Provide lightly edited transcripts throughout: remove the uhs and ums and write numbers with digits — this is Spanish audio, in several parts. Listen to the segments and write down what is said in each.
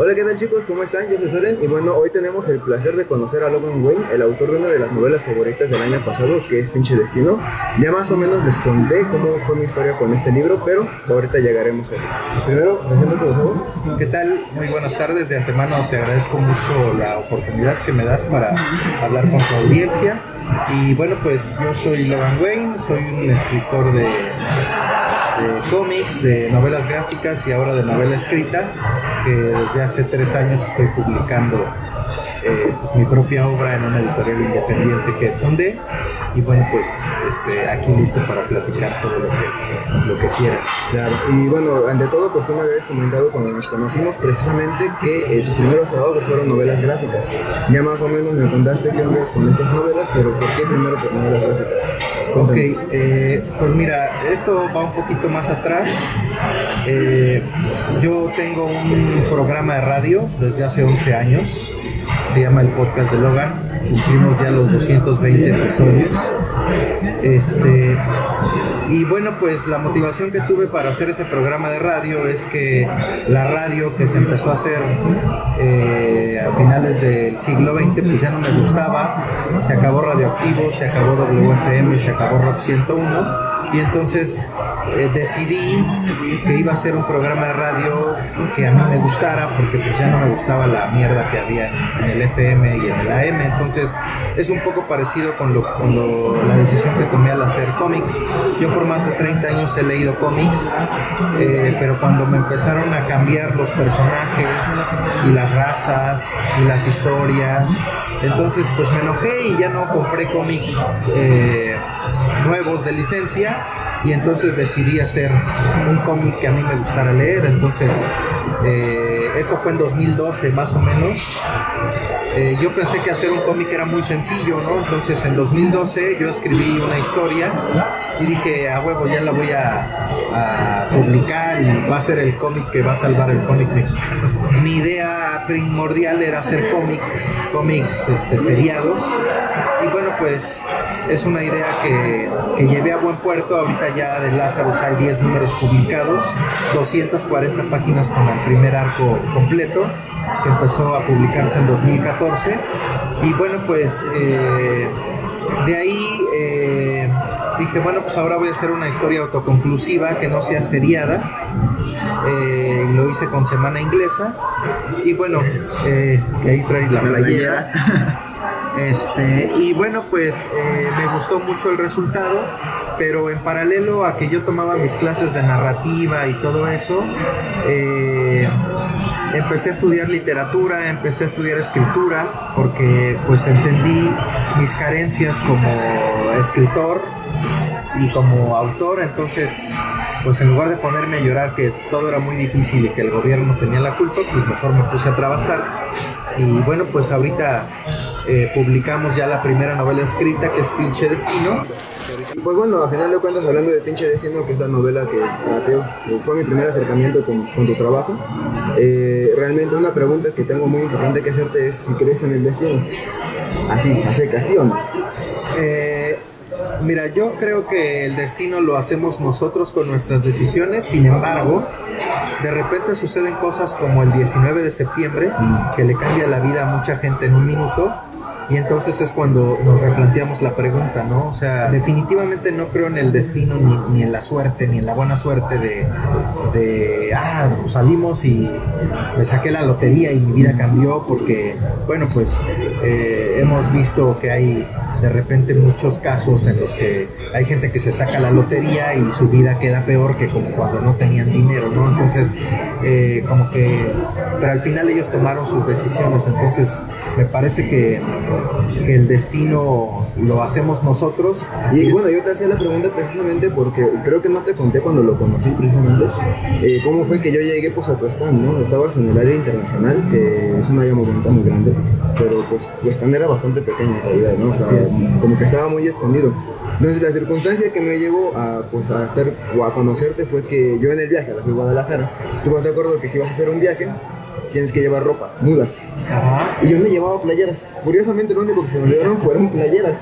Hola, ¿qué tal chicos? ¿Cómo están? Yo soy Soren y bueno, hoy tenemos el placer de conocer a Logan Wayne, el autor de una de las novelas favoritas del año pasado, que es Pinche Destino. Ya más o menos les conté cómo fue mi historia con este libro, pero ahorita llegaremos a eso. Primero, preséntate por favor. ¿Qué tal? Muy buenas tardes. De antemano te agradezco mucho la oportunidad que me das para hablar con tu audiencia. Y bueno, pues yo soy Logan Wayne, soy un escritor de cómics, de novelas gráficas y ahora de novela escrita, que desde hace 3 años estoy publicando pues, mi propia obra en una editorial independiente que fundé. Y bueno, pues aquí listo para platicar todo lo que quieras. Claro, y bueno, ante todo, pues tú me habías comentado cuando nos conocimos precisamente que tus primeros trabajos fueron novelas gráficas. Ya más o menos me contaste qué onda con estas novelas, pero ¿por qué primero por novelas gráficas? Ok, pues mira, esto va un poquito más atrás. Yo tengo un programa de radio desde hace 11 años, se llama El Podcast de Logan. Cumplimos ya los 220 episodios. Y bueno, pues la motivación que tuve para hacer ese programa de radio es que la radio que se empezó a hacer a finales del siglo XX pues ya no me gustaba. Se acabó Radioactivo, se acabó WFM, se acabó Rock 101. Y entonces decidí que iba a hacer un programa de radio que a mí me gustara, porque pues ya no me gustaba la mierda que había en el FM y en el AM. Entonces es un poco parecido con la decisión que tomé al hacer cómics. Yo por más de 30 años he leído cómics, pero cuando me empezaron a cambiar los personajes y las razas y las historias, entonces pues me enojé y ya no compré cómics nuevos de licencia, y entonces decidí hacer un cómic que a mí me gustara leer. Entonces esto fue en 2012 más o menos. Yo pensé que hacer un cómic era muy sencillo, ¿no? Entonces en 2012 yo escribí una historia y dije, a huevo, ya la voy a publicar y va a ser el cómic que va a salvar el cómic mexicano. Mi idea primordial era hacer cómics seriados, y bueno, pues es una idea que llevé a buen puerto. Ahorita ya de Lazarus hay 10 números publicados, 240 páginas con el primer arco completo, que empezó a publicarse en 2014. Y bueno, pues de ahí dije, bueno, pues ahora voy a hacer una historia autoconclusiva que no sea seriada. Lo hice con Semana Inglesa, y bueno, que ahí trae la playera. Y bueno, pues me gustó mucho el resultado, pero en paralelo a que yo tomaba mis clases de narrativa y todo eso, empecé a estudiar literatura, empecé a estudiar escritura, porque pues entendí mis carencias como escritor y como autor. Entonces pues en lugar de ponerme a llorar que todo era muy difícil y que el gobierno tenía la culpa, pues mejor me puse a trabajar. Y bueno, pues ahorita publicamos ya la primera novela escrita, que es Pinche Destino. Pues bueno, a final de cuentas, hablando de Pinche Destino, que es la novela que traté, fue mi primer acercamiento con tu trabajo. Realmente una pregunta que tengo muy importante que hacerte es si crees en el destino. Así, a secas, ¿sí o no? Mira, yo creo que el destino lo hacemos nosotros con nuestras decisiones. Sin embargo, de repente suceden cosas como el 19 de septiembre, que le cambia la vida a mucha gente en un minuto. Y entonces es cuando nos replanteamos la pregunta, ¿no? O sea, definitivamente no creo en el destino, ni en la suerte, ni en la buena suerte de salimos y me saqué la lotería y mi vida cambió, porque, bueno, pues hemos visto que hay de repente muchos casos en los que hay gente que se saca la lotería y su vida queda peor que como cuando no tenían dinero, ¿no? Entonces, pero al final ellos tomaron sus decisiones. Entonces, me parece que el destino lo hacemos nosotros. Y bueno, yo te hacía la pregunta precisamente porque creo que no te conté cuando lo conocí precisamente, cómo fue que yo llegué pues a tu stand, ¿no? Estabas en el área internacional, que es un área muy bonita, muy grande, pero pues tu stand era bastante pequeño en realidad, ¿no? O sea, como que estaba muy escondido. Entonces la circunstancia que me llevó a estar o a conocerte fue que yo en el viaje a la ciudad de Guadalajara, tú vas de acuerdo que si vas a hacer un viaje tienes que llevar ropa, mudas. Ajá. Y yo me llevaba playeras. Curiosamente lo único que se me olvidaron fueron playeras.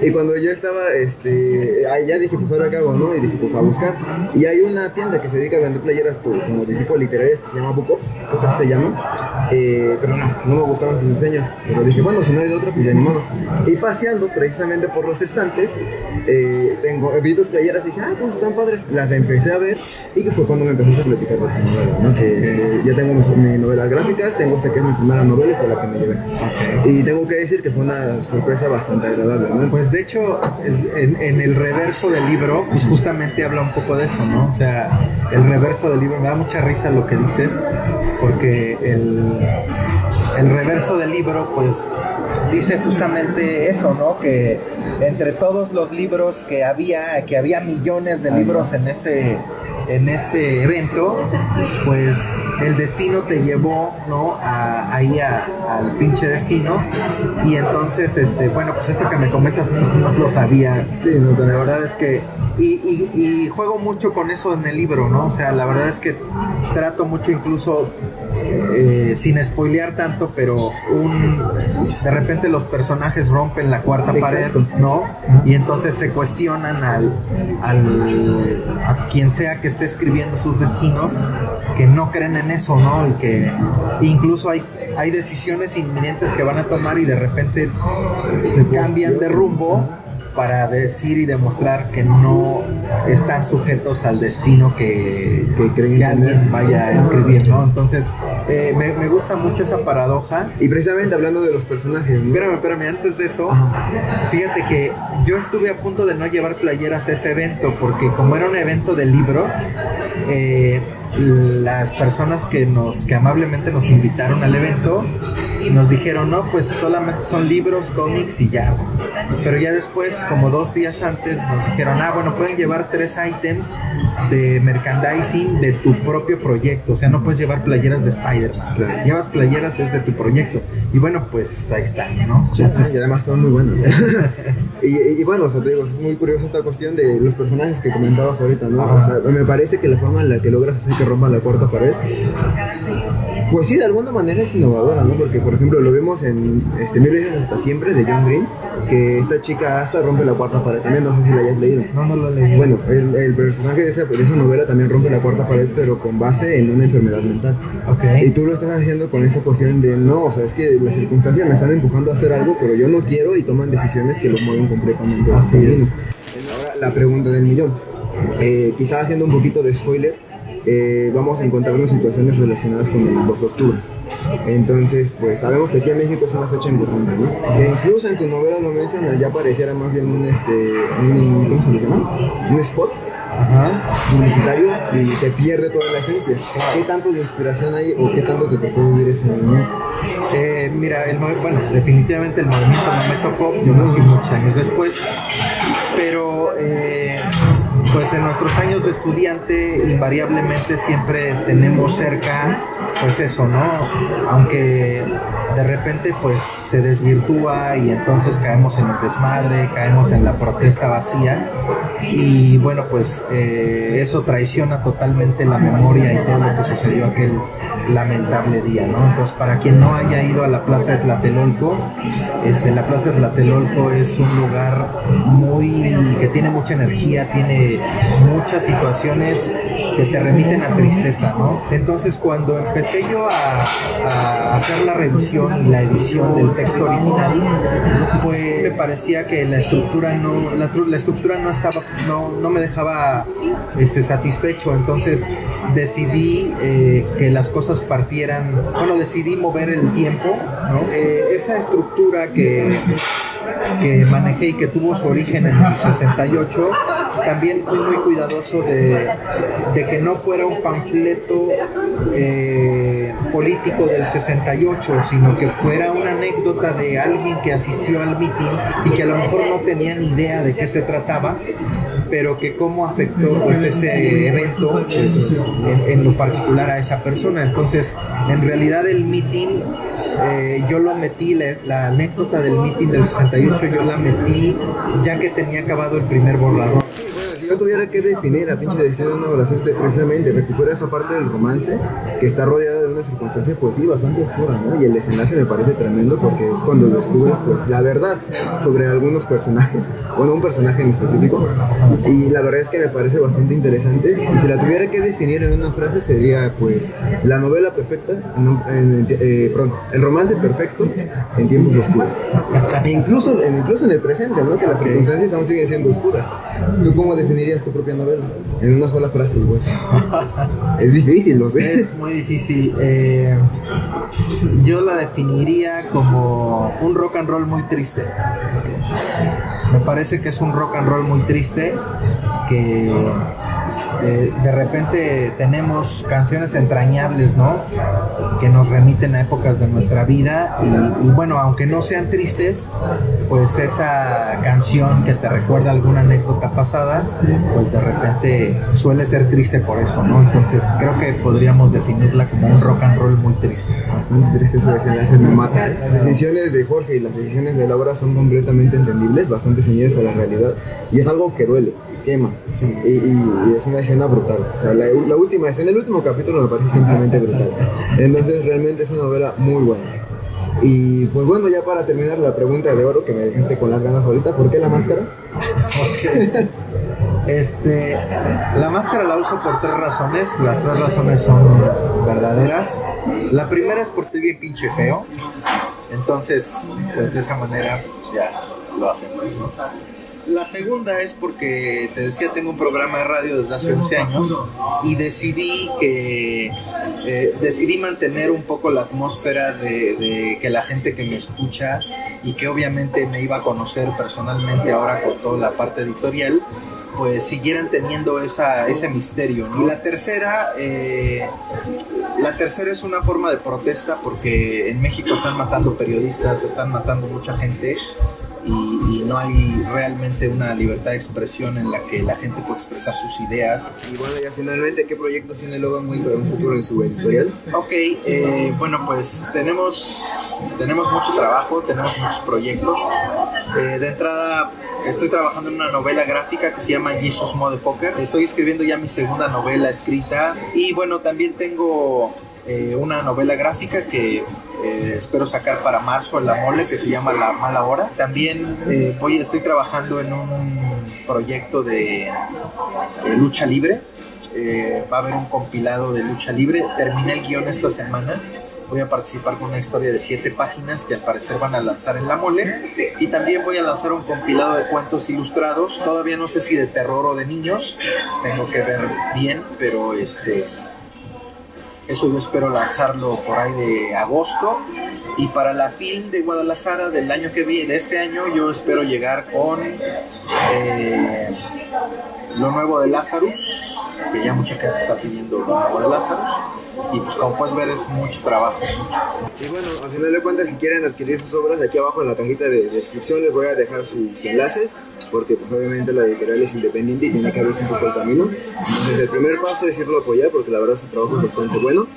Y cuando yo estaba, ahí ya dije, pues ahora qué hago, ¿no? Y dije, pues a buscar. Y hay una tienda que se dedica a vender playeras como de tipo literarias que se llama Buco, creo que así se llama. pero no me gustaban sus diseños. Pero dije, bueno, si no hay de otra, pues ya ni modo. Y paseando precisamente por los estantes, vi tus playeras y dije, pues están padres. Las empecé a ver y que fue cuando me empezaste a platicar de tu novela, ¿no? Que ya tengo mis novelas gráficas, tengo esta que es mi primera novela y fue la que me llevé. Y tengo que decir que fue una sorpresa bastante agradable, ¿no? Pues de hecho, en el reverso del libro, pues justamente habla un poco de eso, ¿no? O sea, el reverso del libro, me da mucha risa lo que dices, porque el reverso del libro, pues, dice justamente eso, ¿no? Que entre todos los libros que había millones de libros en ese evento, pues el destino te llevó, ¿no? Ahí al pinche destino. Y entonces, bueno, pues esto que me comentas no lo sabía. Sí, no, la verdad es que y juego mucho con eso en el libro, ¿no? O sea, la verdad es que trato mucho, incluso sin spoilear tanto, pero de repente los personajes rompen la cuarta pared, ¿no? Y entonces se cuestionan a quien sea que esté escribiendo sus destinos, que no creen en eso, ¿no? Y que incluso hay decisiones inminentes que van a tomar y de repente se cambian de rumbo para decir y demostrar que no están sujetos al destino que alguien vaya a escribir, ¿no? Entonces, me gusta mucho esa paradoja. Y precisamente hablando de los personajes, ¿no? Espérame, antes de eso, fíjate que yo estuve a punto de no llevar playeras a ese evento, porque como era un evento de libros, las personas que amablemente nos invitaron al evento nos dijeron, no, pues solamente son libros, cómics y ya. Pero ya después, como 2 días antes, nos dijeron, bueno, pueden llevar 3 ítems de merchandising de tu propio proyecto. O sea, no puedes llevar playeras de Spider-Man. Si llevas playeras es de tu proyecto. Y bueno, pues ahí están, ¿no? Entonces, y además están muy buenas. y bueno, o sea, te digo, es muy curiosa esta cuestión de los personajes que comentabas ahorita, ¿no? O sea, me parece que la forma en la que logras hacer que rompan la cuarta pared, pues sí, de alguna manera es innovadora, ¿no? Porque, por ejemplo, lo vemos en Mil veces hasta siempre, de John Green, que esta chica Asa rompe la cuarta pared también, no sé si la hayas leído. No lo leí. Bueno, el personaje de esa novela también rompe la cuarta pared, pero con base en una enfermedad mental. Okay. Y tú lo estás haciendo con esa cuestión de, no, o sea, es que las circunstancias me están empujando a hacer algo, pero yo no quiero, y toman decisiones que los mueven completamente. Así es. Ahora, la pregunta del millón. Quizás haciendo un poquito de spoiler, vamos a encontrarnos situaciones relacionadas con el 2 de octubre. Entonces, pues sabemos que aquí en México es una fecha importante, ¿no? Que incluso en tu novela lo mencionas, ya pareciera más bien un ¿cómo se llama? Un spot publicitario, y se pierde toda la esencia. ¿Qué tanto de inspiración hay o qué tanto te tocó vivir ese movimiento? Mira, bueno, definitivamente el movimiento no me tocó, yo nací muchos años después, pero pues en nuestros años de estudiante invariablemente siempre tenemos cerca, pues eso, ¿no? Aunque de repente pues se desvirtúa y entonces caemos en el desmadre, caemos en la protesta vacía, y bueno, pues eso traiciona totalmente la memoria y todo lo que sucedió aquel lamentable día, ¿no? Entonces, para quien no haya ido a la Plaza de Tlatelolco, la Plaza de Tlatelolco es un lugar que tiene mucha energía, tiene muchas situaciones que te remiten a tristeza, ¿no? Entonces, cuando empecé yo a hacer la revisión y la edición del texto original, me parecía que la estructura no me dejaba satisfecho. Entonces decidí que las cosas decidí mover el tiempo, ¿no? Esa estructura que manejé y que tuvo su origen en el 68, también fui muy cuidadoso de que no fuera un panfleto político del 68, sino que fuera una anécdota de alguien que asistió al meeting y que a lo mejor no tenía ni idea de qué se trataba, pero que cómo afectó pues ese evento pues, en lo particular a esa persona. Entonces, en realidad el meeting, yo lo metí, la anécdota del meeting del 68 yo la metí ya que tenía acabado el primer borrador. yo tuviera que definir a pinche destino de una adolescente, precisamente recupera esa parte del romance que está rodeada de una circunstancia, pues sí, bastante oscura, ¿no? Y el desenlace me parece tremendo porque es cuando descubres, pues, la verdad sobre algunos personajes, bueno, un personaje en específico, y la verdad es que me parece bastante interesante. Y si la tuviera que definir en una frase sería, pues, la novela perfecta, el romance perfecto en tiempos oscuros. E incluso en el presente, ¿no? Que las circunstancias aún siguen siendo oscuras. ¿Tú cómo definirías tu propia novela? En una sola frase, igual. Es difícil, lo sé. Es muy difícil. Yo la definiría como un rock and roll muy triste. Me parece que es un rock and roll muy triste, que de repente tenemos canciones entrañables, ¿no? Que nos remiten a épocas de nuestra vida y bueno, aunque no sean tristes, pues esa canción que te recuerda alguna anécdota pasada, pues de repente suele ser triste por eso, ¿no? Entonces creo que podríamos definirla como un rock and roll muy triste. Bastante triste ese desenlace, me mata. Las decisiones de Jorge y las decisiones de Laura son completamente entendibles, bastante ceñidas a la realidad, y es algo que duele, quema, sí. Y es una escena brutal. O sea, la última escena, el último capítulo me parece simplemente brutal. Entonces realmente es una novela muy buena. Y pues bueno, ya para terminar la pregunta de oro que me dejaste con las ganas ahorita, ¿por qué la máscara? Okay. La máscara la uso por 3 razones. Las 3 razones son verdaderas. La primera es por ser bien pinche feo. Entonces, pues de esa manera, pues ya lo hacemos, ¿no? La segunda es porque, te decía, tengo un programa de radio desde hace 11 años y decidí mantener un poco la atmósfera de que la gente que me escucha y que obviamente me iba a conocer personalmente ahora con toda la parte editorial, pues siguieran teniendo ese misterio, ¿no? Y la tercera es una forma de protesta porque en México están matando periodistas, están matando mucha gente y no hay realmente una libertad de expresión en la que la gente puede expresar sus ideas. Y bueno, ya finalmente, ¿qué proyectos tiene Logan Way para un futuro en su editorial? Ok, bueno, pues tenemos mucho trabajo, tenemos muchos proyectos. De entrada, estoy trabajando en una novela gráfica que se llama Jesus Motherfucker. Estoy escribiendo ya mi segunda novela escrita. Y bueno, también tengo una novela gráfica que espero sacar para marzo en La Mole, que se llama La Mala Hora. También estoy trabajando en un proyecto de lucha libre. Va a haber un compilado de lucha libre. Terminé el guión esta semana. Voy a participar con una historia de 7 páginas que al parecer van a lanzar en La Mole. Y también voy a lanzar un compilado de cuentos ilustrados. Todavía no sé si de terror o de niños. Tengo que ver bien, pero eso yo espero lanzarlo por ahí de agosto. Y para la FIL de Guadalajara del año que viene, de este año, yo espero llegar con lo nuevo de Lazarus, que ya mucha gente está pidiendo lo nuevo de Lazarus. Y pues como puedes ver es mucho trabajo, mucho. Y bueno, al final de cuentas, si quieren adquirir sus obras, aquí abajo en la cajita de descripción les voy a dejar sus enlaces, porque pues obviamente la editorial es independiente y tiene que abrirse un poco el camino. Entonces el primer paso es irlo a apoyar, porque la verdad su trabajo es bastante bueno.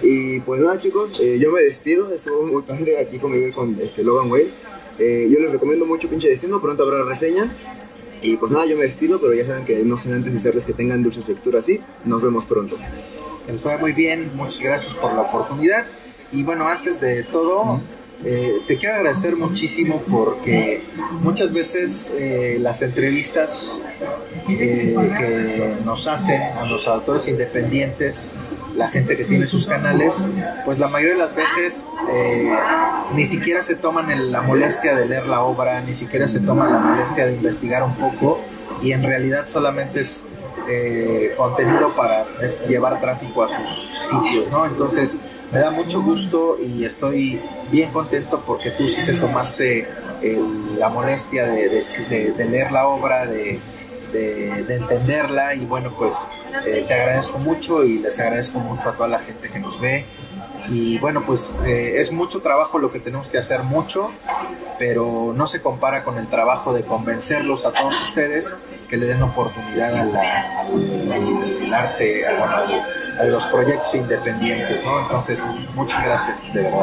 Y pues nada, chicos, yo me despido. Estuvo muy padre aquí convivir con Logan Way. Yo les recomiendo mucho Pinche Destino, pronto habrá reseña. Y pues nada, yo me despido, pero ya saben que no sé antes desearles que tengan dulces lecturas así. Nos vemos pronto. Que les vaya muy bien, muchas gracias por la oportunidad. Y bueno, antes de todo, te quiero agradecer muchísimo porque muchas veces las entrevistas que nos hacen a los autores independientes, la gente que tiene sus canales, pues la mayoría de las veces ni siquiera se toman la molestia de leer la obra, ni siquiera se toman la molestia de investigar un poco, y en realidad solamente es contenido para llevar tráfico a sus sitios, ¿no? Entonces me da mucho gusto y estoy bien contento porque tú sí te tomaste la molestia de leer la obra, de entenderla, y bueno, pues te agradezco mucho y les agradezco mucho a toda la gente que nos ve. Y bueno, pues es mucho trabajo lo que tenemos que hacer, mucho, pero no se compara con el trabajo de convencerlos a todos ustedes que le den oportunidad al arte, a los proyectos independientes, ¿no? Entonces, muchas gracias, de verdad.